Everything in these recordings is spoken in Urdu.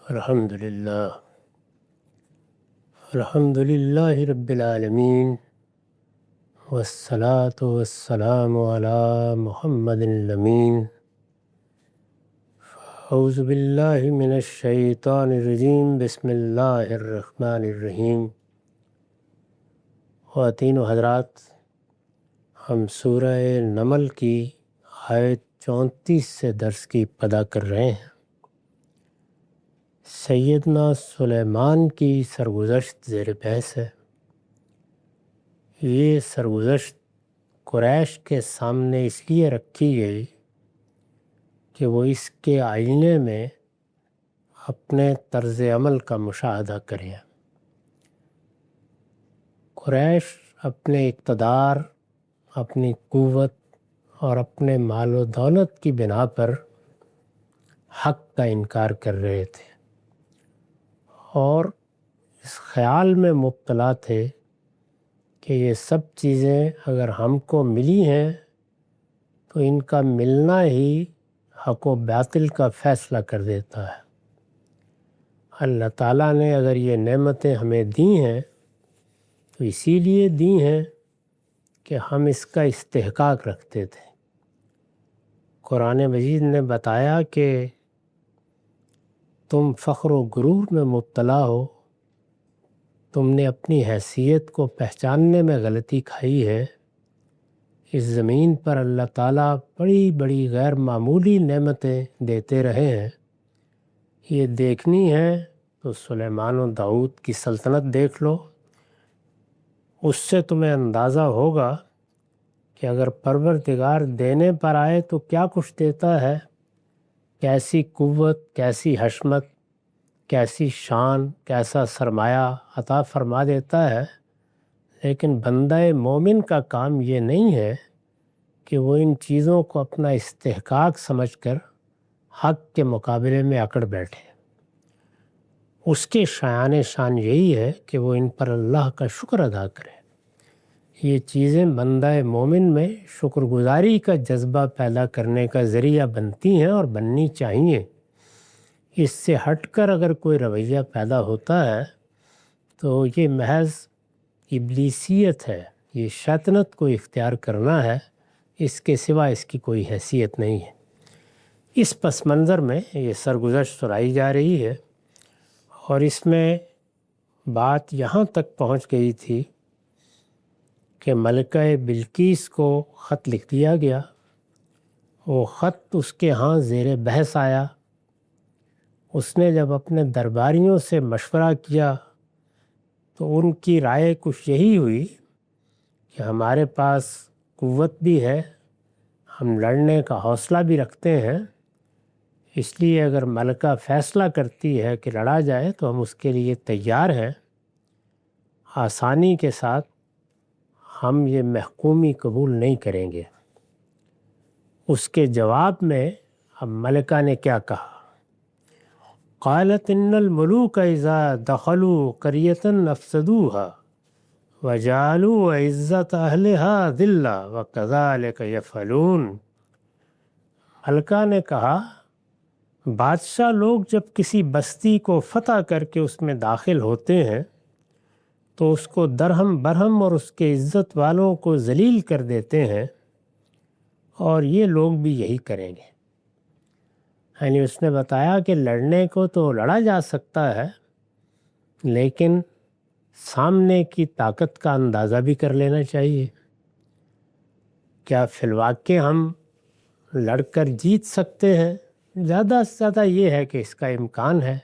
الحمدللہ الحمدللہ رب العالمین والصلاة والسلام علی محمد الامین۔ اعوذ باللہ من الشیطان الرجیم، بسم اللہ الرحمن الرحیم۔ خواتین و حضرات، ہم سورہ نمل کی آیت 34 سے درس کی ابتدا کر رہے ہیں۔ سیدنا سلیمان کی سرگزشت زیر بحث ہے۔ یہ سرگزشت قریش کے سامنے اس لیے رکھی گئی کہ وہ اس کے آئینے میں اپنے طرز عمل کا مشاہدہ کریں۔ قریش اپنے اقتدار، اپنی قوت اور اپنے مال و دولت کی بنا پر حق کا انکار کر رہے تھے، اور اس خیال میں مبتلا تھے کہ یہ سب چیزیں اگر ہم کو ملی ہیں تو ان کا ملنا ہی حق و باطل کا فیصلہ کر دیتا ہے۔ اللہ تعالیٰ نے اگر یہ نعمتیں ہمیں دی ہیں تو اسی لیے دی ہیں کہ ہم اس کا استحقاق رکھتے تھے۔ قرآن مجید نے بتایا کہ تم فخر و غرور میں مبتلا ہو، تم نے اپنی حیثیت کو پہچاننے میں غلطی کھائی ہے۔ اس زمین پر اللہ تعالیٰ بڑی بڑی غیر معمولی نعمتیں دیتے رہے ہیں۔ یہ دیکھنی ہے تو سلیمان و داؤد کی سلطنت دیکھ لو، اس سے تمہیں اندازہ ہوگا کہ اگر پروردگار دینے پر آئے تو کیا کچھ دیتا ہے، کیسی قوت، کیسی حشمت، کیسی شان، کیسا سرمایہ عطا فرما دیتا ہے۔ لیکن بندہ مومن کا کام یہ نہیں ہے کہ وہ ان چیزوں کو اپنا استحقاق سمجھ کر حق کے مقابلے میں اکڑ بیٹھے۔ اس کے شایان شان یہی ہے کہ وہ ان پر اللہ کا شکر ادا کرے۔ یہ چیزیں بندہ مومن میں شکر گزاری کا جذبہ پیدا کرنے کا ذریعہ بنتی ہیں اور بننی چاہیے۔ اس سے ہٹ کر اگر کوئی رویہ پیدا ہوتا ہے تو یہ محض ابلیسیت ہے، یہ شیطنت کو اختیار کرنا ہے، اس کے سوا اس کی کوئی حیثیت نہیں ہے۔ اس پس منظر میں یہ سرگزشت سنائی جا رہی ہے، اور اس میں بات یہاں تک پہنچ گئی تھی کہ ملکہ بلقیس کو خط لکھ دیا گیا۔ وہ خط اس کے ہاں زیر بحث آیا۔ اس نے جب اپنے درباریوں سے مشورہ کیا تو ان کی رائے کچھ یہی ہوئی کہ ہمارے پاس قوت بھی ہے، ہم لڑنے کا حوصلہ بھی رکھتے ہیں، اس لیے اگر ملکہ فیصلہ کرتی ہے کہ لڑا جائے تو ہم اس کے لیے تیار ہیں۔ آسانی کے ساتھ ہم یہ محکومی قبول نہیں کریں گے۔ اس کے جواب میں اب ملکہ نے کیا کہا؟ قالت ان الملوک اذا دخلوا قریۃ افسدوها وجعلوا عزت اہلها ذلہ وکذلک یفعلون۔ ملکہ نے کہا، بادشاہ لوگ جب کسی بستی کو فتح کر کے اس میں داخل ہوتے ہیں تو اس کو درہم برہم اور اس کے عزت والوں کو ذلیل کر دیتے ہیں، اور یہ لوگ بھی یہی کریں گے۔ یعنی اس نے بتایا کہ لڑنے کو تو لڑا جا سکتا ہے، لیکن سامنے کی طاقت کا اندازہ بھی کر لینا چاہیے۔ کیا فی الواقع ہم لڑ کر جیت سکتے ہیں؟ زیادہ سے زیادہ یہ ہے کہ اس کا امکان ہے۔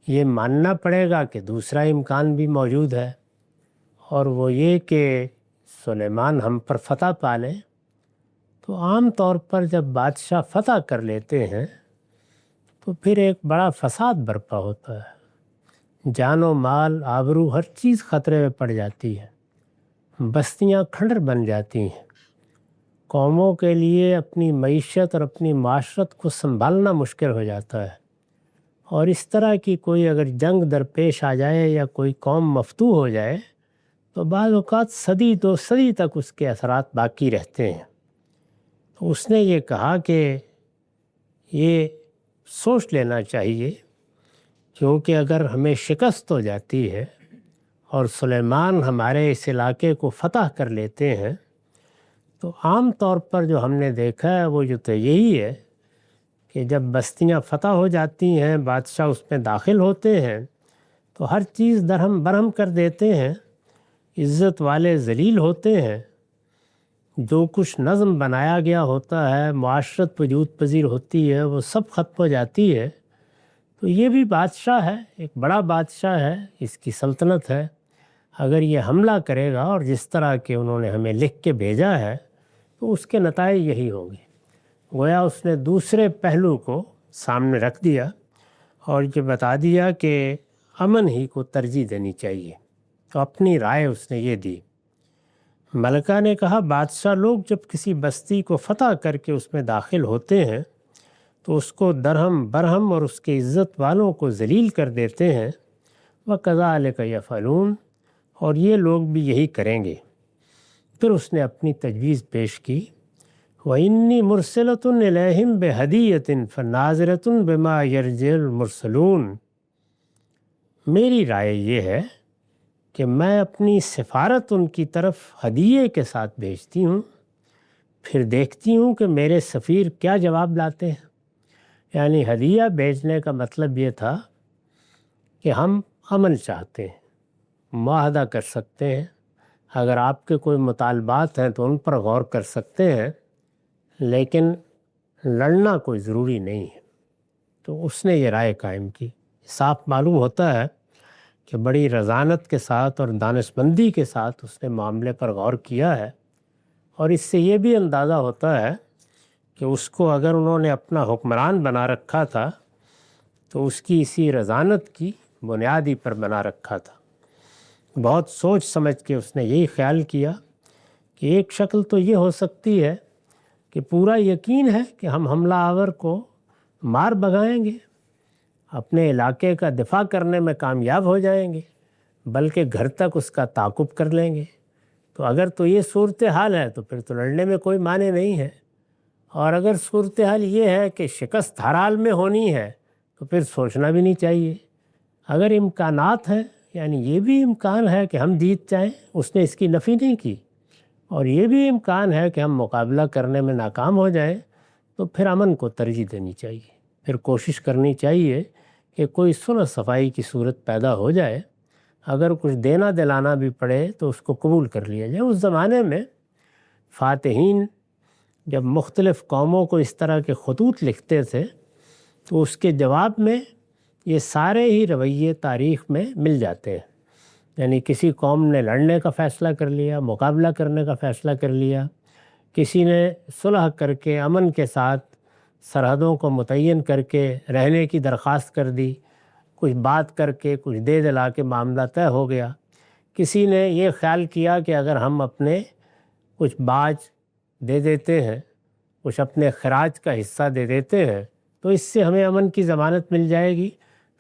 یہ ماننا پڑے گا کہ دوسرا امکان بھی موجود ہے، اور وہ یہ کہ سلیمان ہم پر فتح پا لیں۔ تو عام طور پر جب بادشاہ فتح کر لیتے ہیں تو پھر ایک بڑا فساد برپا ہوتا ہے، جان و مال، آبرو، ہر چیز خطرے میں پڑ جاتی ہے، بستیاں کھنڈر بن جاتی ہیں، قوموں کے لیے اپنی معیشت اور اپنی معاشرت کو سنبھالنا مشکل ہو جاتا ہے۔ اور اس طرح کی کوئی اگر جنگ درپیش آ جائے یا کوئی قوم مفتوح ہو جائے تو بعض اوقات صدی دو صدی تک اس کے اثرات باقی رہتے ہیں۔ تو اس نے یہ کہا کہ یہ سوچ لینا چاہیے کیونکہ اگر ہمیں شکست ہو جاتی ہے اور سلیمان ہمارے اس علاقے کو فتح کر لیتے ہیں تو عام طور پر جو ہم نے دیکھا ہے وہ جو تو یہی ہے کہ جب بستیاں فتح ہو جاتی ہیں، بادشاہ اس میں داخل ہوتے ہیں تو ہر چیز درہم برہم کر دیتے ہیں، عزت والے ذلیل ہوتے ہیں، جو کچھ نظم بنایا گیا ہوتا ہے، معاشرت وجود پذیر ہوتی ہے، وہ سب ختم ہو جاتی ہے۔ تو یہ بھی بادشاہ ہے، ایک بڑا بادشاہ ہے، اس کی سلطنت ہے، اگر یہ حملہ کرے گا اور جس طرح کہ انہوں نے ہمیں لکھ کے بھیجا ہے تو اس کے نتائج یہی ہوں گے۔ گویا اس نے دوسرے پہلو کو سامنے رکھ دیا اور یہ بتا دیا کہ امن ہی کو ترجیح دینی چاہیے، تو اپنی رائے اس نے یہ دی۔ ملکہ نے کہا بادشاہ لوگ جب کسی بستی کو فتح کر کے اس میں داخل ہوتے ہیں تو اس کو درہم برہم اور اس کے عزت والوں کو ذلیل کر دیتے ہیں، وَكَذَلِكَ يَفْعَلُونَ، اور یہ لوگ بھی یہی کریں گے۔ پھر اس نے اپنی تجویز پیش کی، وَإِنِّي مُرْسِلَةٌ إِلَيْهِمْ بِهَدِيَّةٍ فَنَاظِرَةٌ بِمَا يَرْجِعُ الْمُرْسَلُونَ، میری رائے یہ ہے کہ میں اپنی سفارت ان کی طرف ہدیے کے ساتھ بھیجتی ہوں، پھر دیکھتی ہوں کہ میرے سفیر کیا جواب لاتے ہیں۔ یعنی ہدیہ بھیجنے کا مطلب یہ تھا کہ ہم امن چاہتے ہیں، معاہدہ کر سکتے ہیں، اگر آپ کے کوئی مطالبات ہیں تو ان پر غور کر سکتے ہیں، لیکن لڑنا کوئی ضروری نہیں ہے۔ تو اس نے یہ رائے قائم کی۔ صاف معلوم ہوتا ہے کہ بڑی رزانت کے ساتھ اور دانشمندی کے ساتھ اس نے معاملے پر غور کیا ہے، اور اس سے یہ بھی اندازہ ہوتا ہے کہ اس کو اگر انہوں نے اپنا حکمران بنا رکھا تھا تو اس کی اسی رزانت کی بنیادی پر بنا رکھا تھا۔ بہت سوچ سمجھ کے اس نے یہی خیال کیا کہ ایک شکل تو یہ ہو سکتی ہے کہ پورا یقین ہے کہ ہم حملہ آور کو مار بھگائیں گے، اپنے علاقے کا دفاع کرنے میں کامیاب ہو جائیں گے، بلکہ گھر تک اس کا تعاقب کر لیں گے۔ تو اگر تو یہ صورتحال ہے تو پھر تو لڑنے میں کوئی معنی نہیں ہے، اور اگر صورتحال یہ ہے کہ شکست ہر حال میں ہونی ہے تو پھر سوچنا بھی نہیں چاہیے۔ اگر امکانات ہیں، یعنی یہ بھی امکان ہے کہ ہم جیت جائیں، اس نے اس کی نفی نہیں کی، اور یہ بھی امکان ہے کہ ہم مقابلہ کرنے میں ناکام ہو جائیں، تو پھر امن کو ترجیح دینی چاہیے، پھر کوشش کرنی چاہیے کہ کوئی صلح صفائی کی صورت پیدا ہو جائے، اگر کچھ دینا دلانا بھی پڑے تو اس کو قبول کر لیا جائے۔ اس زمانے میں فاتحین جب مختلف قوموں کو اس طرح کے خطوط لکھتے تھے تو اس کے جواب میں یہ سارے ہی رویے تاریخ میں مل جاتے ہیں، یعنی کسی قوم نے لڑنے کا فیصلہ کر لیا، مقابلہ کرنے کا فیصلہ کر لیا، کسی نے صلح کر کے امن کے ساتھ سرحدوں کو متعین کر کے رہنے کی درخواست کر دی، کچھ بات کر کے کچھ دے دلا کے معاملہ طے ہو گیا، کسی نے یہ خیال کیا کہ اگر ہم اپنے کچھ باج دے دیتے ہیں، کچھ اپنے خراج کا حصہ دے دیتے ہیں تو اس سے ہمیں امن کی ضمانت مل جائے گی۔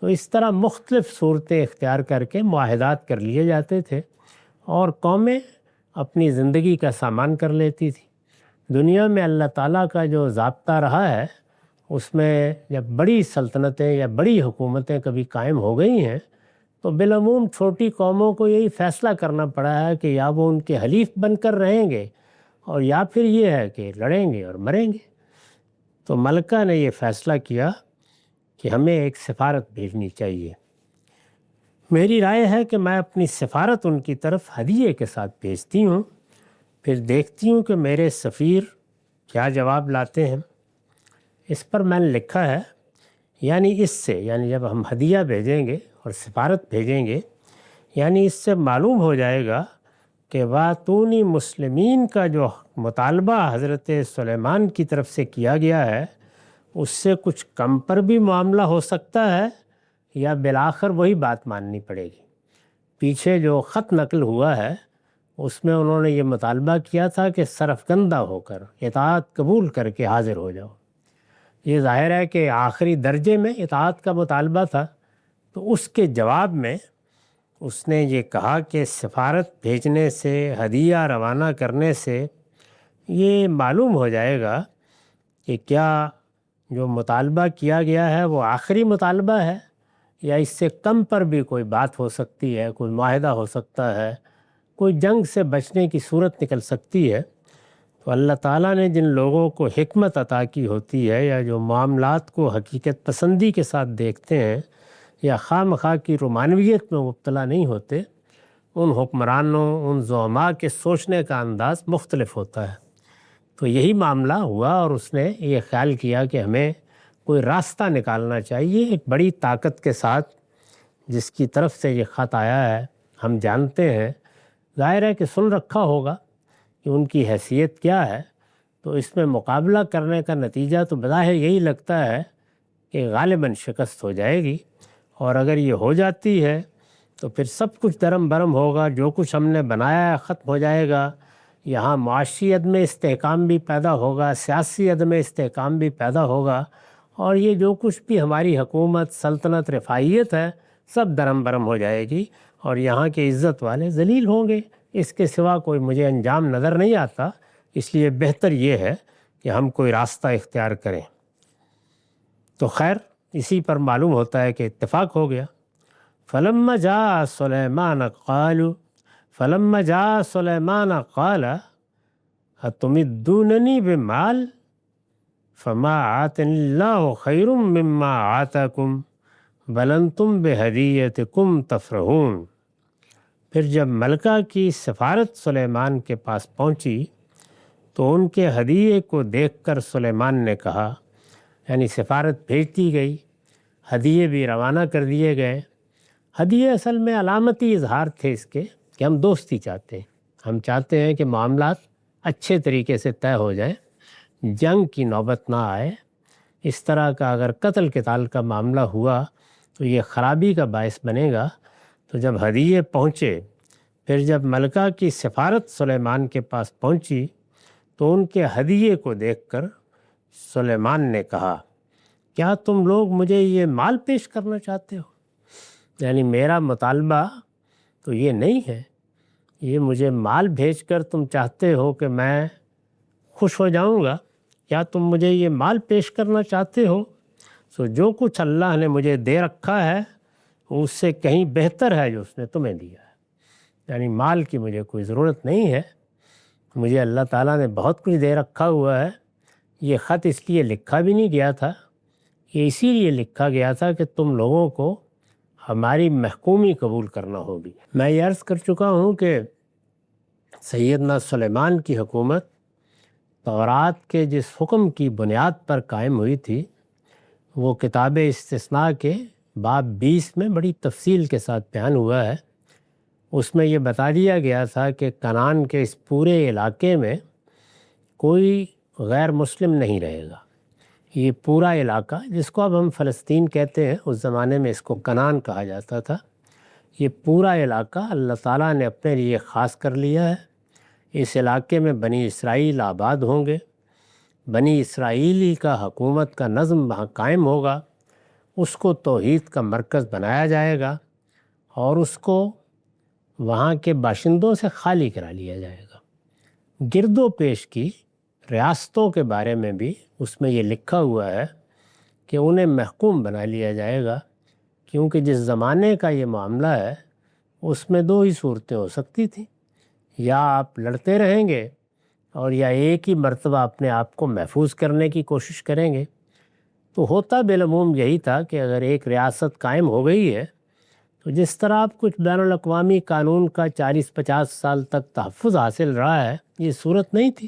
تو اس طرح مختلف صورتیں اختیار کر کے معاہدات کر لیے جاتے تھے اور قومیں اپنی زندگی کا سامان کر لیتی تھی۔ دنیا میں اللہ تعالیٰ کا جو ضابطہ رہا ہے، اس میں جب بڑی سلطنتیں یا بڑی حکومتیں کبھی قائم ہو گئی ہیں تو بالعموم چھوٹی قوموں کو یہی فیصلہ کرنا پڑا ہے کہ یا وہ ان کے حلیف بن کر رہیں گے اور یا پھر یہ ہے کہ لڑیں گے اور مریں گے۔ تو ملکہ نے یہ فیصلہ کیا کہ ہمیں ایک سفارت بھیجنی چاہیے۔ میری رائے ہے کہ میں اپنی سفارت ان کی طرف ہدیے کے ساتھ بھیجتی ہوں، پھر دیکھتی ہوں کہ میرے سفیر کیا جواب لاتے ہیں۔ اس پر میں نے لکھا ہے، یعنی اس سے، یعنی جب ہم ہدیہ بھیجیں گے اور سفارت بھیجیں گے، یعنی اس سے معلوم ہو جائے گا کہ وَاتُونِي مسلمین کا جو مطالبہ حضرت سلیمان کی طرف سے کیا گیا ہے اس سے کچھ کم پر بھی معاملہ ہو سکتا ہے یا بالآخر وہی بات ماننی پڑے گی۔ پیچھے جو خط نقل ہوا ہے اس میں انہوں نے یہ مطالبہ کیا تھا کہ سرفکندہ ہو کر اطاعت قبول کر کے حاضر ہو جاؤ۔ یہ ظاہر ہے کہ آخری درجے میں اطاعت کا مطالبہ تھا، تو اس کے جواب میں اس نے یہ کہا کہ سفارت بھیجنے سے، ہدیہ روانہ کرنے سے یہ معلوم ہو جائے گا کہ کیا جو مطالبہ کیا گیا ہے وہ آخری مطالبہ ہے یا اس سے کم پر بھی کوئی بات ہو سکتی ہے، کوئی معاہدہ ہو سکتا ہے، کوئی جنگ سے بچنے کی صورت نکل سکتی ہے، تو اللہ تعالیٰ نے جن لوگوں کو حکمت عطا کی ہوتی ہے یا جو معاملات کو حقیقت پسندی کے ساتھ دیکھتے ہیں یا خواہ مخواہ کی رومانویت میں مبتلا نہیں ہوتے، ان حکمرانوں، ان زعماء کے سوچنے کا انداز مختلف ہوتا ہے۔ تو یہی معاملہ ہوا اور اس نے یہ خیال کیا کہ ہمیں کوئی راستہ نکالنا چاہیے ایک بڑی طاقت کے ساتھ، جس کی طرف سے یہ خط آیا ہے ہم جانتے ہیں، ظاہر ہے کہ سن رکھا ہوگا کہ ان کی حیثیت کیا ہے، تو اس میں مقابلہ کرنے کا نتیجہ تو بظاہر یہی لگتا ہے کہ غالباً شکست ہو جائے گی، اور اگر یہ ہو جاتی ہے تو پھر سب کچھ درم برم ہوگا، جو کچھ ہم نے بنایا ہے ختم ہو جائے گا، یہاں معاشی عدم استحکام بھی پیدا ہوگا، سیاسی عدم استحکام بھی پیدا ہوگا، اور یہ جو کچھ بھی ہماری حکومت، سلطنت، رفاہیت ہے، سب درم برم ہو جائے گی، اور یہاں کے عزت والے ذلیل ہوں گے۔ اس کے سوا کوئی مجھے انجام نظر نہیں آتا، اس لیے بہتر یہ ہے کہ ہم کوئی راستہ اختیار کریں۔ تو خیر اسی پر معلوم ہوتا ہے کہ اتفاق ہو گیا۔ فلما جاء سلیمان قال اتمدوننی بمال فما آتنی اللہ خیر مما آتاکم بل انتم بہدیتکم تفرحون۔ پھر جب ملکہ کی سفارت سلیمان کے پاس پہنچی تو ان کے ہدیے کو دیکھ کر سلیمان نے کہا، یعنی سفارت بھیج دی گئی، ہدیے بھی روانہ کر دیے گئے۔ ہدیے اصل میں علامتی اظہار تھے اس کے کہ ہم دوستی چاہتے ہیں، ہم چاہتے ہیں کہ معاملات اچھے طریقے سے طے ہو جائیں، جنگ کی نوبت نہ آئے۔ اس طرح کا اگر قتل قتال کا معاملہ ہوا تو یہ خرابی کا باعث بنے گا۔ تو جب ہدیے پہنچے، پھر جب ملکہ کی سفارت سلیمان کے پاس پہنچی تو ان کے ہدیے کو دیکھ کر سلیمان نے کہا، کیا تم لوگ مجھے یہ مال پیش کرنا چاہتے ہو؟ یعنی میرا مطالبہ تو یہ نہیں ہے، یہ مجھے مال بھیج کر تم چاہتے ہو کہ میں خوش ہو جاؤں گا؟ کیا تم مجھے یہ مال پیش کرنا چاہتے ہو؟ سو جو کچھ اللہ نے مجھے دے رکھا ہے اس سے کہیں بہتر ہے جو اس نے تمہیں دیا ہے، یعنی مال کی مجھے کوئی ضرورت نہیں ہے، مجھے اللہ تعالیٰ نے بہت کچھ دے رکھا ہوا ہے۔ یہ خط اس لیے لکھا بھی نہیں گیا تھا، یہ اسی لیے لکھا گیا تھا کہ تم لوگوں کو ہماری محکومی قبول کرنا ہوگی۔ میں یہ عرض کر چکا ہوں کہ سیدنا سلیمان کی حکومت تورات کے جس حکم کی بنیاد پر قائم ہوئی تھی، وہ کتاب استثناء کے باب 20 میں بڑی تفصیل کے ساتھ بیان ہوا ہے۔ اس میں یہ بتا دیا گیا تھا کہ کنعان کے اس پورے علاقے میں کوئی غیر مسلم نہیں رہے گا۔ یہ پورا علاقہ، جس کو اب ہم فلسطین کہتے ہیں، اس زمانے میں اس کو کنعان کہا جاتا تھا، یہ پورا علاقہ اللہ تعالیٰ نے اپنے لیے خاص کر لیا ہے۔ اس علاقے میں بنی اسرائیل آباد ہوں گے، بنی اسرائیلی کا حکومت کا نظم وہاں قائم ہوگا، اس کو توحید کا مرکز بنایا جائے گا، اور اس کو وہاں کے باشندوں سے خالی کرا لیا جائے گا۔ گرد و پیش کی ریاستوں کے بارے میں بھی اس میں یہ لکھا ہوا ہے کہ انہیں محکوم بنا لیا جائے گا، کیونکہ جس زمانے کا یہ معاملہ ہے اس میں دو ہی صورتیں ہو سکتی تھیں، یا آپ لڑتے رہیں گے اور یا ایک ہی مرتبہ اپنے آپ کو محفوظ کرنے کی کوشش کریں گے۔ تو ہوتا بالعموم یہی تھا کہ اگر ایک ریاست قائم ہو گئی ہے تو جس طرح آپ کچھ بین الاقوامی قانون کا 40-50 سال تک تحفظ حاصل رہا ہے، یہ صورت نہیں تھی۔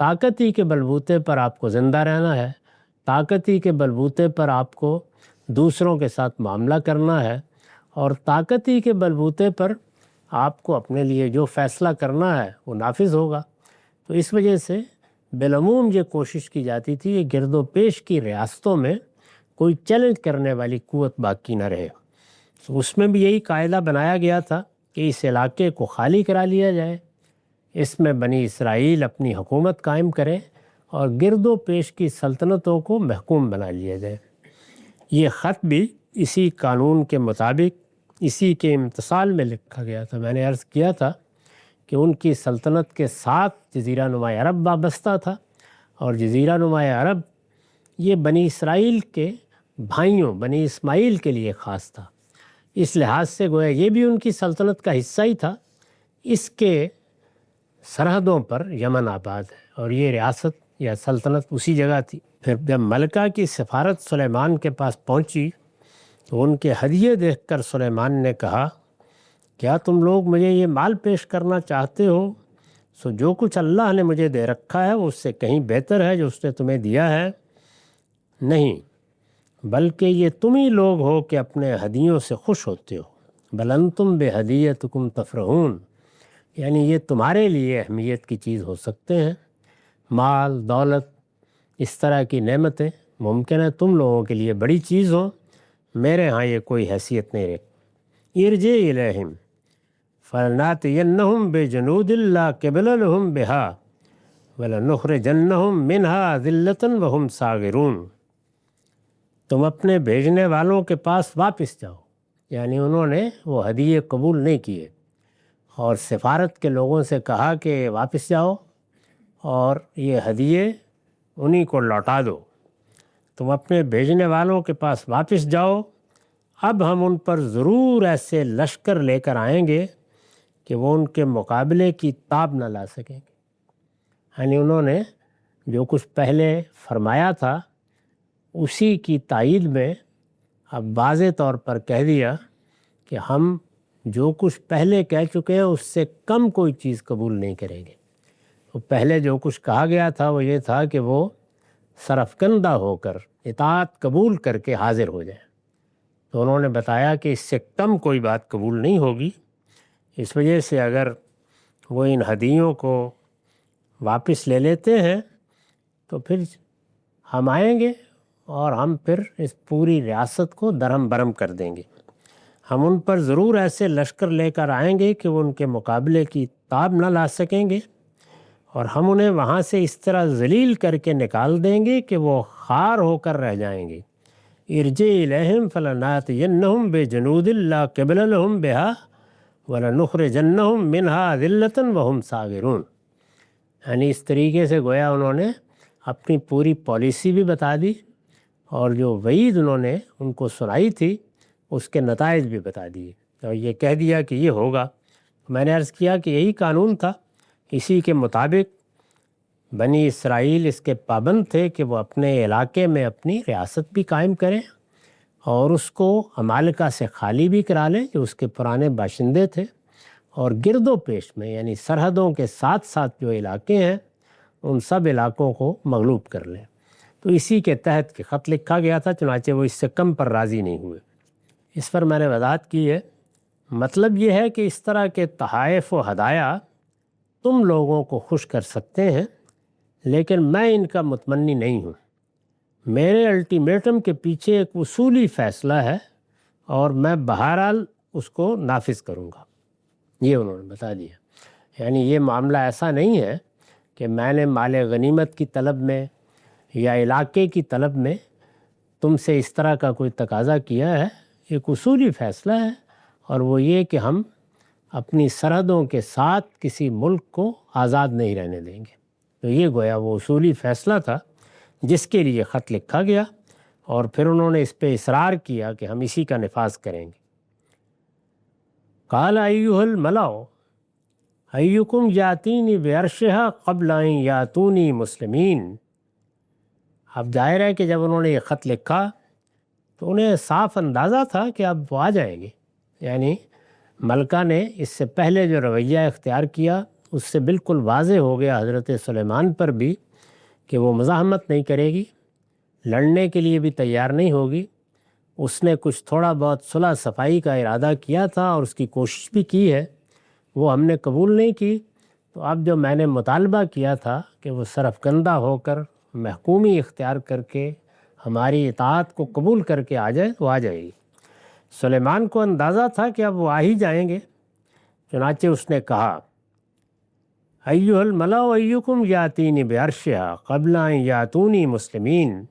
طاقت ہی کے بلبوتے پر آپ کو زندہ رہنا ہے، طاقت ہی کے بلبوتے پر آپ کو دوسروں کے ساتھ معاملہ کرنا ہے، اور طاقت ہی کے بلبوتے پر آپ کو اپنے لیے جو فیصلہ کرنا ہے وہ نافذ ہوگا۔ تو اس وجہ سے بالعموم یہ کوشش کی جاتی تھی کہ گرد و پیش کی ریاستوں میں کوئی چیلنج کرنے والی قوت باقی نہ رہے۔ تو اس میں بھی یہی قاعدہ بنایا گیا تھا کہ اس علاقے کو خالی کرا لیا جائے، اس میں بنی اسرائیل اپنی حکومت قائم کرے اور گرد و پیش کی سلطنتوں کو محکوم بنا لیا جائے۔ یہ خط بھی اسی قانون کے مطابق، اسی کے امتثال میں لکھا گیا تھا۔ میں نے عرض کیا تھا کہ ان کی سلطنت کے ساتھ جزیرہ نما عرب وابستہ تھا، اور جزیرہ نما عرب یہ بنی اسرائیل کے بھائیوں بنی اسماعیل کے لیے خاص تھا، اس لحاظ سے گویا یہ بھی ان کی سلطنت کا حصہ ہی تھا۔ اس کے سرحدوں پر یمن آباد ہے اور یہ ریاست یا سلطنت اسی جگہ تھی۔ پھر جب ملکہ کی سفارت سلیمان کے پاس پہنچی تو ان کے ہدیے دیکھ کر سلیمان نے کہا، کیا تم لوگ مجھے یہ مال پیش کرنا چاہتے ہو؟ سو جو کچھ اللہ نے مجھے دے رکھا ہے وہ اس سے کہیں بہتر ہے جو اس نے تمہیں دیا ہے؟ نہیں، بلکہ یہ تم ہی لوگ ہو کہ اپنے ہدیوں سے خوش ہوتے ہو۔ بل انتم بہدیتکم تفرحون، یعنی یہ تمہارے لیے اہمیت کی چیز ہو سکتے ہیں۔ مال، دولت، اس طرح کی نعمتیں ممکن ہے تم لوگوں کے لیے بڑی چیز ہو، میرے ہاں یہ کوئی حیثیت نہیں رکھتی۔ ارجع الیہم فلناتینہم بجنود لا قبل لہم بہا ولنخرجنہم منہا اذلۃ وہم صاغرون۔ تم اپنے بھیجنے والوں کے پاس واپس جاؤ، یعنی انہوں نے وہ ہدیے قبول نہیں کیے، اور سفارت کے لوگوں سے کہا کہ واپس جاؤ اور یہ ہدیے انہی کو لوٹا دو۔ تم اپنے بھیجنے والوں کے پاس واپس جاؤ، اب ہم ان پر ضرور ایسے لشکر لے کر آئیں گے کہ وہ ان کے مقابلے کی تاب نہ لا سکیں گے۔ یعنی انہوں نے جو کچھ پہلے فرمایا تھا اسی کی تائید میں اب واضح طور پر کہہ دیا کہ ہم جو کچھ پہلے کہہ چکے ہیں اس سے کم کوئی چیز قبول نہیں کریں گے۔ وہ پہلے جو کچھ کہا گیا تھا وہ یہ تھا کہ وہ سرفکندہ ہو کر اطاعت قبول کر کے حاضر ہو جائیں، تو انہوں نے بتایا کہ اس سے کم کوئی بات قبول نہیں ہوگی۔ اس وجہ سے اگر وہ ان ہدیوں کو واپس لے لیتے ہیں تو پھر ہم آئیں گے اور ہم پھر اس پوری ریاست کو درہم برہم کر دیں گے۔ ہم ان پر ضرور ایسے لشکر لے کر آئیں گے کہ وہ ان کے مقابلے کی تاب نہ لا سکیں گے، اور ہم انہیں وہاں سے اس طرح ذلیل کر کے نکال دیں گے کہ وہ خوار ہو کر رہ جائیں گے۔ ارجع الیہم فلناتینہم بجنود لا قبل لہم بہا ولنخرجنہم منہا اذلۃ وہم صاغرون۔ یعنی اس طریقے سے گویا انہوں نے اپنی پوری پالیسی بھی بتا دی، اور جو وعید انہوں نے ان کو سنائی تھی اس کے نتائج بھی بتا دیے، اور یہ کہہ دیا کہ یہ ہوگا۔ میں نے عرض کیا کہ یہی قانون تھا، اسی کے مطابق بنی اسرائیل اس کے پابند تھے کہ وہ اپنے علاقے میں اپنی ریاست بھی قائم کریں اور اس کو عمالقہ سے خالی بھی کرا لیں جو اس کے پرانے باشندے تھے، اور گرد و پیش میں یعنی سرحدوں کے ساتھ ساتھ جو علاقے ہیں ان سب علاقوں کو مغلوب کر لیں۔ تو اسی کے تحت کہ خط لکھا گیا تھا، چنانچہ وہ اس سے کم پر راضی نہیں ہوئے۔ اس پر میں نے وضاحت کی ہے، مطلب یہ ہے کہ اس طرح کے تحائف و ہدایہ تم لوگوں کو خوش کر سکتے ہیں، لیکن میں ان کا متمنی نہیں ہوں۔ میرے الٹیمیٹم کے پیچھے ایک اصولی فیصلہ ہے اور میں بہرحال اس کو نافذ کروں گا، یہ انہوں نے بتا دیا۔ یعنی یہ معاملہ ایسا نہیں ہے کہ میں نے مال غنیمت کی طلب میں یا علاقے کی طلب میں تم سے اس طرح کا کوئی تقاضا کیا ہے، ایک اصولی فیصلہ ہے، اور وہ یہ کہ ہم اپنی سرحدوں کے ساتھ کسی ملک کو آزاد نہیں رہنے دیں گے۔ تو یہ گویا وہ اصولی فیصلہ تھا جس کے لیے خط لکھا گیا، اور پھر انہوں نے اس پہ اصرار کیا کہ ہم اسی کا نفاذ کریں گے۔ قال ایھا الملأ ایکم یاتینی بعرشھا قبل ان یاتونی مسلمین۔ اب ظاہر ہے کہ جب انہوں نے یہ خط لکھا تو انہیں صاف اندازہ تھا کہ اب وہ آ جائیں گے، یعنی ملکہ نے اس سے پہلے جو رویہ اختیار کیا اس سے بالکل واضح ہو گیا حضرت سلیمان پر بھی کہ وہ مزاحمت نہیں کرے گی، لڑنے کے لیے بھی تیار نہیں ہوگی۔ اس نے کچھ تھوڑا بہت صلح صفائی کا ارادہ کیا تھا اور اس کی کوشش بھی کی ہے، وہ ہم نے قبول نہیں کی۔ تو اب جو میں نے مطالبہ کیا تھا کہ وہ سرفکندہ ہو کر محکومی اختیار کر کے ہماری اطاعت کو قبول کر کے آ جائے تو آ جائے گی۔ سلیمان کو اندازہ تھا کہ اب وہ آ ہی جائیں گے، چنانچہ اس نے کہا، ایھا الملأ ایکم یاتینی بعرشھا قبل ان یاتونی مسلمین۔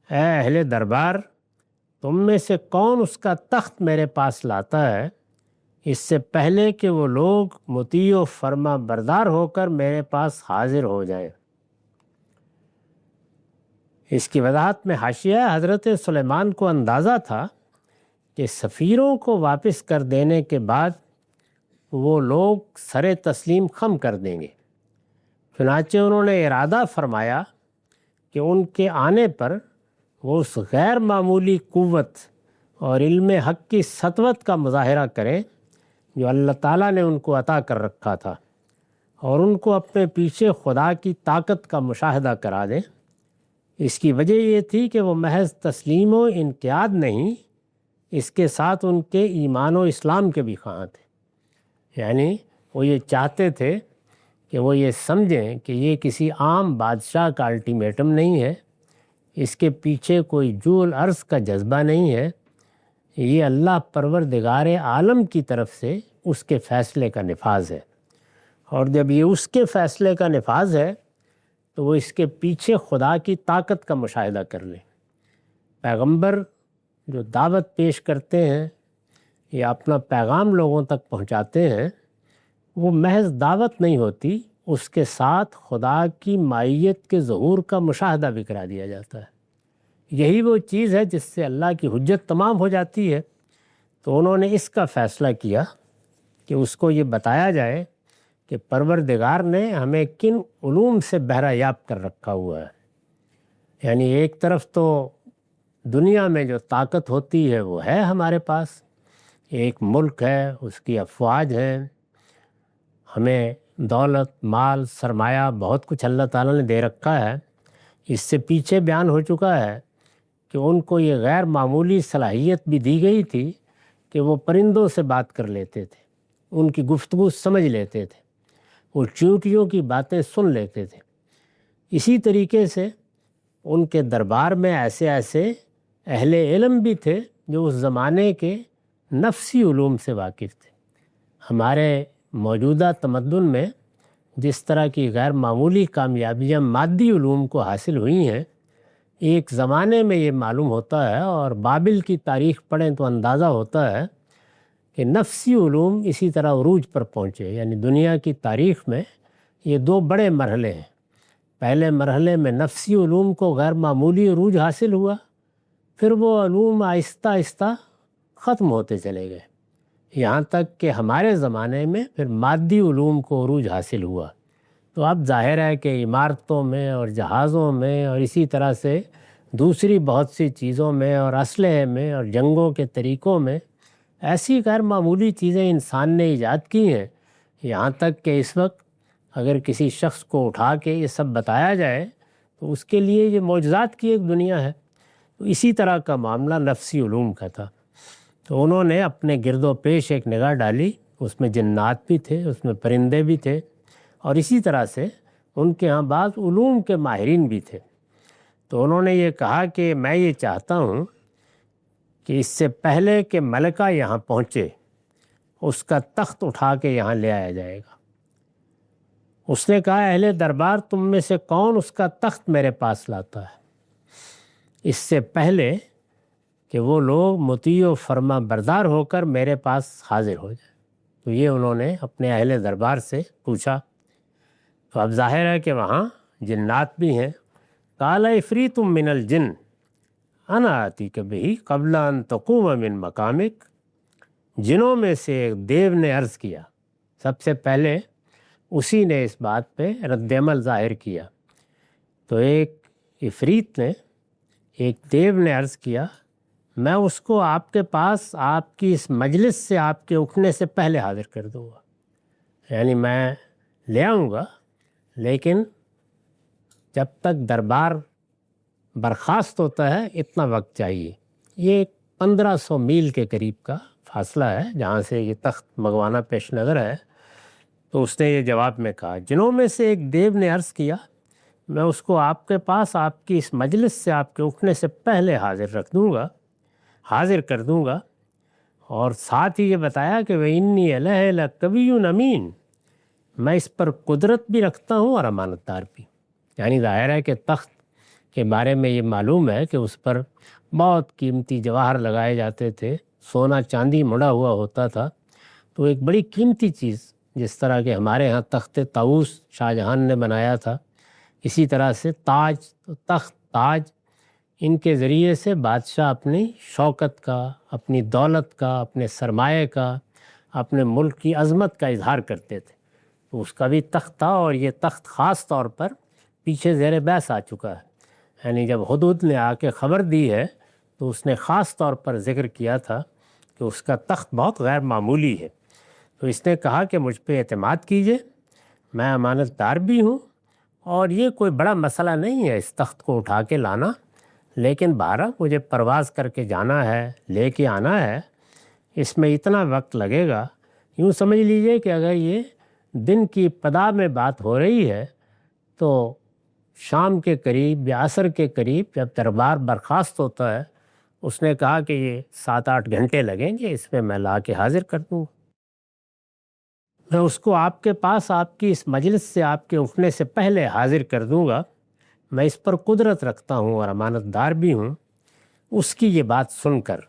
اے اہل دربار، تم میں سے کون اس کا تخت میرے پاس لاتا ہے اس سے پہلے کہ وہ لوگ مطیع و فرما بردار ہو کر میرے پاس حاضر ہو جائیں۔ اس کی وضاحت میں حاشیہ ہے، حضرت سلیمان کو اندازہ تھا کہ سفیروں کو واپس کر دینے کے بعد وہ لوگ سر تسلیم خم کر دیں گے، چنانچہ انہوں نے ارادہ فرمایا کہ ان کے آنے پر وہ اس غیر معمولی قوت اور علم حق کی سطوت کا مظاہرہ کریں جو اللہ تعالیٰ نے ان کو عطا کر رکھا تھا، اور ان کو اپنے پیچھے خدا کی طاقت کا مشاہدہ کرا دیں۔ اس کی وجہ یہ تھی کہ وہ محض تسلیم و انقیاد نہیں، اس کے ساتھ ان کے ایمان و اسلام کے بھی خواہاں تھے، یعنی وہ یہ چاہتے تھے کہ وہ یہ سمجھیں کہ یہ کسی عام بادشاہ کا الٹیمیٹم نہیں ہے، اس کے پیچھے کوئی جول عرض کا جذبہ نہیں ہے، یہ اللہ پروردگار عالم کی طرف سے اس کے فیصلے کا نفاذ ہے، اور جب یہ اس کے فیصلے کا نفاذ ہے تو وہ اس کے پیچھے خدا کی طاقت کا مشاہدہ کر لیں۔ پیغمبر جو دعوت پیش کرتے ہیں یا اپنا پیغام لوگوں تک پہنچاتے ہیں، وہ محض دعوت نہیں ہوتی، اس کے ساتھ خدا کی مائیت کے ظہور کا مشاہدہ بھی کرا دیا جاتا ہے۔ یہی وہ چیز ہے جس سے اللہ کی حجت تمام ہو جاتی ہے۔ تو انہوں نے اس کا فیصلہ کیا کہ اس کو یہ بتایا جائے کہ پروردگار نے ہمیں کن علوم سے بہرہ یاب کر رکھا ہوا ہے، یعنی ایک طرف تو دنیا میں جو طاقت ہوتی ہے وہ ہے ہمارے پاس، ایک ملک ہے، اس کی افواج ہیں، ہمیں دولت، مال، سرمایہ، بہت کچھ اللہ تعالیٰ نے دے رکھا ہے۔ اس سے پیچھے بیان ہو چکا ہے کہ ان کو یہ غیر معمولی صلاحیت بھی دی گئی تھی کہ وہ پرندوں سے بات کر لیتے تھے، ان کی گفتگو سمجھ لیتے تھے، وہ چیونٹیوں کی باتیں سن لیتے تھے۔ اسی طریقے سے ان کے دربار میں ایسے اہل علم بھی تھے جو اس زمانے کے نفسی علوم سے واقف تھے۔ ہمارے موجودہ تمدن میں جس طرح کی غیر معمولی کامیابیاں مادی علوم کو حاصل ہوئی ہیں، ایک زمانے میں یہ معلوم ہوتا ہے، اور بابل کی تاریخ پڑھیں تو اندازہ ہوتا ہے کہ نفسی علوم اسی طرح عروج پر پہنچے، یعنی دنیا کی تاریخ میں یہ دو بڑے مرحلے ہیں۔ پہلے مرحلے میں نفسی علوم کو غیر معمولی عروج حاصل ہوا، پھر وہ علوم آہستہ آہستہ ختم ہوتے چلے گئے، یہاں تک کہ ہمارے زمانے میں پھر مادی علوم کو عروج حاصل ہوا۔ تو اب ظاہر ہے کہ عمارتوں میں اور جہازوں میں اور اسی طرح سے دوسری بہت سی چیزوں میں اور اسلحے میں اور جنگوں کے طریقوں میں ایسی غیر معمولی چیزیں انسان نے ایجاد کی ہیں، یہاں تک کہ اس وقت اگر کسی شخص کو اٹھا کے یہ سب بتایا جائے تو اس کے لیے یہ معجزات کی ایک دنیا ہے۔ تو اسی طرح کا معاملہ نفسی علوم کا تھا۔ تو انہوں نے اپنے گرد و پیش ایک نگاہ ڈالی، اس میں جنات بھی تھے، اس میں پرندے بھی تھے، اور اسی طرح سے ان کے ہاں بعض علوم کے ماہرین بھی تھے۔ تو انہوں نے یہ کہا کہ میں یہ چاہتا ہوں کہ اس سے پہلے کہ ملکہ یہاں پہنچے اس کا تخت اٹھا کے یہاں لے آیا جائے گا۔ اس نے کہا، اہل دربار تم میں سے کون اس کا تخت میرے پاس لاتا ہے اس سے پہلے کہ وہ لوگ مطیع و فرما بردار ہو کر میرے پاس حاضر ہو جائے؟ تو یہ انہوں نے اپنے اہل دربار سے پوچھا۔ تو اب ظاہر ہے کہ وہاں جنات بھی ہیں۔ قال عفریت من الجن انا آتیک بہ قبل ان تقوم من مقامک، جنوں میں سے ایک دیو نے عرض کیا، سب سے پہلے اسی نے اس بات پہ رد عمل ظاہر کیا۔ تو ایک عفریت نے، ایک دیو نے عرض کیا، میں اس کو آپ کے پاس آپ کی اس مجلس سے آپ کے اٹھنے سے پہلے حاضر کر دوں گا، یعنی میں لے آؤں گا، لیکن جب تک دربار برخاست ہوتا ہے اتنا وقت چاہیے۔ یہ 1500 میل کے قریب کا فاصلہ ہے جہاں سے یہ تخت منگوانا پیش نظر ہے۔ تو اس نے یہ جواب میں کہا، جنوں میں سے ایک دیو نے عرض کیا، میں اس کو آپ کے پاس آپ کی اس مجلس سے آپ کے اٹھنے سے پہلے حاضر کر دوں گا، اور ساتھ ہی یہ بتایا کہ وَإِنِّي عَلَيْهِ لَقَوِيٌّ أَمِينٌ، میں اس پر قدرت بھی رکھتا ہوں اور امانت دار بھی۔ یعنی ظاہر ہے کہ تخت کے بارے میں یہ معلوم ہے کہ اس پر بہت قیمتی جواہر لگائے جاتے تھے، سونا چاندی مڑا ہوا ہوتا تھا۔ تو ایک بڑی قیمتی چیز، جس طرح کہ ہمارے ہاں تخت طاؤس شاہ جہان نے بنایا تھا، اسی طرح سے تاج، تخت، تاج ان کے ذریعے سے بادشاہ اپنی شوکت کا، اپنی دولت کا، اپنے سرمایہ کا، اپنے ملک کی عظمت کا اظہار کرتے تھے۔ تو اس کا بھی تخت تھا، اور یہ تخت خاص طور پر پیچھے زیر بحث آ چکا ہے۔ یعنی جب ہدہد نے آ کے خبر دی ہے تو اس نے خاص طور پر ذکر کیا تھا کہ اس کا تخت بہت غیر معمولی ہے۔ تو اس نے کہا کہ مجھ پہ اعتماد کیجئے، میں امانت دار بھی ہوں، اور یہ کوئی بڑا مسئلہ نہیں ہے اس تخت کو اٹھا کے لانا، لیکن بہرحال مجھے پرواز کر کے جانا ہے، لے کے آنا ہے، اس میں اتنا وقت لگے گا۔ یوں سمجھ لیجئے کہ اگر یہ دن کی ابتدا میں بات ہو رہی ہے تو شام کے قریب یا عصر کے قریب جب دربار برخاست ہوتا ہے، اس نے کہا کہ یہ 7-8 گھنٹے لگیں گے، اس میں میں لا کے حاضر کر دوں، میں اس کو آپ کے پاس آپ کی اس مجلس سے آپ کے اٹھنے سے پہلے حاضر کر دوں گا، میں اس پر قدرت رکھتا ہوں اور امانت دار بھی ہوں۔ اس کی یہ بات سن کر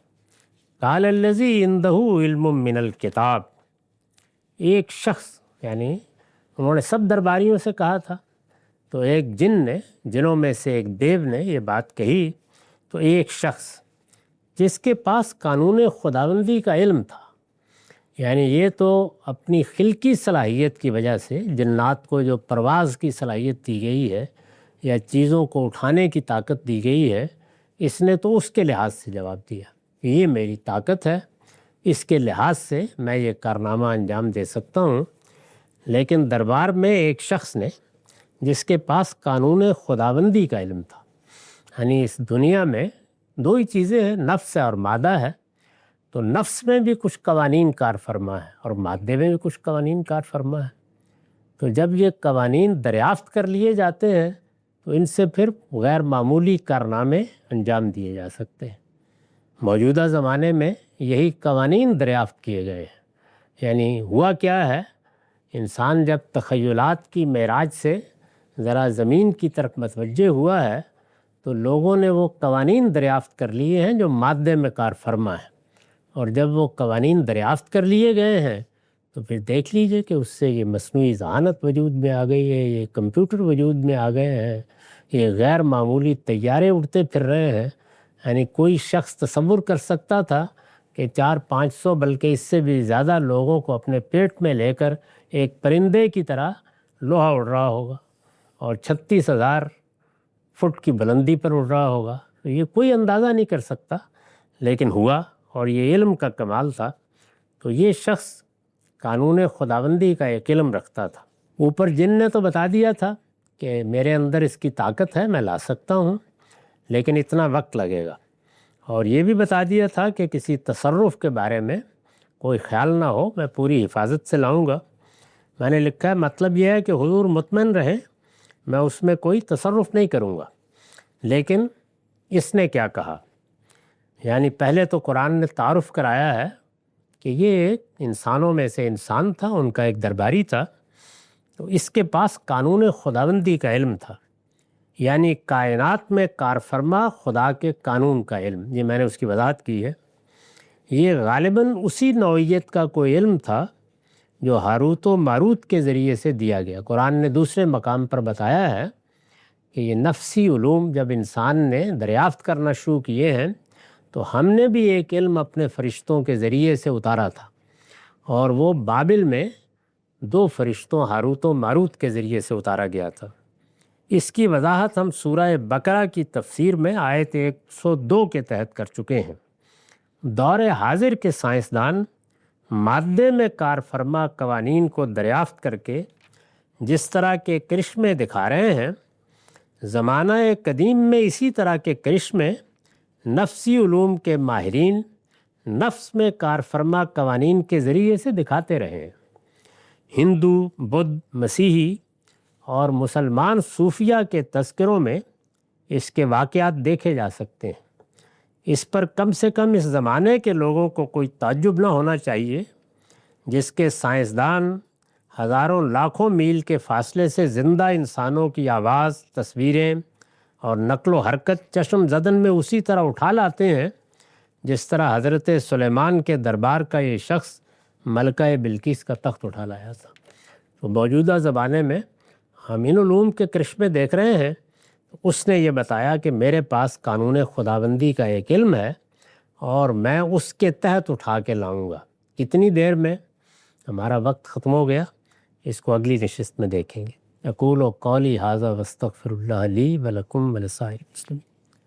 قال الذی عندہ علم من الکتاب، ایک شخص، یعنی انہوں نے سب درباریوں سے کہا تھا، تو ایک جن نے، جنوں میں سے ایک دیو نے یہ بات کہی، تو ایک شخص جس کے پاس قانون خداوندی کا علم تھا، یعنی یہ تو اپنی خلقی صلاحیت کی وجہ سے جنات کو جو پرواز کی صلاحیت دی گئی ہے یا چیزوں کو اٹھانے کی طاقت دی گئی ہے، اس نے تو اس کے لحاظ سے جواب دیا کہ یہ میری طاقت ہے، اس کے لحاظ سے میں یہ کارنامہ انجام دے سکتا ہوں۔ لیکن دربار میں ایک شخص نے، جس کے پاس قانون خداوندی کا علم تھا، یعنی اس دنیا میں دو ہی چیزیں ہیں، نفس اور مادہ ہے، تو نفس میں بھی کچھ قوانین کار فرما ہے اور مادے میں بھی کچھ قوانین کار فرما ہے۔ تو جب یہ قوانین دریافت کر لیے جاتے ہیں تو ان سے پھر غیر معمولی کارنامے انجام دیے جا سکتے ہیں۔ موجودہ زمانے میں یہی قوانین دریافت کیے گئے ہیں۔ یعنی ہوا کیا ہے، انسان جب تخیلات کی معراج سے ذرا زمین کی طرف متوجہ ہوا ہے تو لوگوں نے وہ قوانین دریافت کر لیے ہیں جو مادے میں کار فرما ہے، اور جب وہ قوانین دریافت کر لیے گئے ہیں تو پھر دیکھ لیجئے کہ اس سے یہ مصنوعی ذہانت وجود میں آ گئی ہے، یہ کمپیوٹر وجود میں آ گئے ہیں، یہ غیر معمولی طیارے اڑتے پھر رہے ہیں۔ یعنی کوئی شخص تصور کر سکتا تھا کہ 400-500 بلکہ اس سے بھی زیادہ لوگوں کو اپنے پیٹ میں لے کر ایک پرندے کی طرح لوہا اڑ رہا ہوگا اور 36,000 فٹ کی بلندی پر اڑ رہا ہوگا، تو یہ کوئی اندازہ نہیں کر سکتا، لیکن ہوا، اور یہ علم کا کمال تھا۔ تو یہ شخص قانون خداوندی کا ایک علم رکھتا تھا۔ اوپر جن نے تو بتا دیا تھا کہ میرے اندر اس کی طاقت ہے، میں لا سکتا ہوں، لیکن اتنا وقت لگے گا، اور یہ بھی بتا دیا تھا کہ کسی تصرف کے بارے میں کوئی خیال نہ ہو، میں پوری حفاظت سے لاؤں گا۔ میں نے لکھا ہے مطلب یہ ہے کہ حضور مطمئن رہیں، میں اس میں کوئی تصرف نہیں کروں گا۔ لیکن اس نے کیا کہا، یعنی پہلے تو قرآن نے تعارف کرایا ہے کہ یہ ایک انسانوں میں سے انسان تھا، ان کا ایک درباری تھا، تو اس کے پاس قانون خداوندی کا علم تھا، یعنی کائنات میں کارفرما خدا کے قانون کا علم۔ یہ میں نے اس کی وضاحت کی ہے۔ یہ غالباً اسی نوعیت کا کوئی علم تھا جو ہاروت و ماروت کے ذریعے سے دیا گیا۔ قرآن نے دوسرے مقام پر بتایا ہے کہ یہ نفسی علوم جب انسان نے دریافت کرنا شروع کیے ہیں تو ہم نے بھی ایک علم اپنے فرشتوں کے ذریعے سے اتارا تھا، اور وہ بابل میں 2 فرشتوں ہاروت و ماروت کے ذریعے سے اتارا گیا تھا۔ اس کی وضاحت ہم سورہ بقرہ کی تفسیر میں آیت 102 کے تحت کر چکے ہیں۔ دور حاضر کے سائنسدان مادے میں کار فرما قوانین کو دریافت کر کے جس طرح کے کرشمے دکھا رہے ہیں، زمانہ قدیم میں اسی طرح کے کرشمے نفسی علوم کے ماہرین نفس میں کار فرما قوانین کے ذریعے سے دکھاتے رہے ہیں۔ ہندو، بدھ، مسیحی اور مسلمان صوفیہ کے تذکروں میں اس کے واقعات دیکھے جا سکتے ہیں۔ اس پر کم سے کم اس زمانے کے لوگوں کو کوئی تعجب نہ ہونا چاہیے جس کے سائنسدان ہزاروں لاکھوں میل کے فاصلے سے زندہ انسانوں کی آواز، تصویریں اور نقل و حرکت چشم زدن میں اسی طرح اٹھا لاتے ہیں جس طرح حضرت سلیمان کے دربار کا یہ شخص ملکہ بلقیس کا تخت اٹھا لایا تھا۔ تو موجودہ زمانے میں ہم ان علوم کے کرشمے دیکھ رہے ہیں، اس نے یہ بتایا کہ میرے پاس قانون خداوندی کا ایک علم ہے اور میں اس کے تحت اٹھا کے لاؤں گا۔ اتنی دیر میں ہمارا وقت ختم ہو گیا، اس کو اگلی نشست میں دیکھیں گے۔ اقول قولی ھذا واستغفر اللہ لی ولکم ولسائر المسلمین۔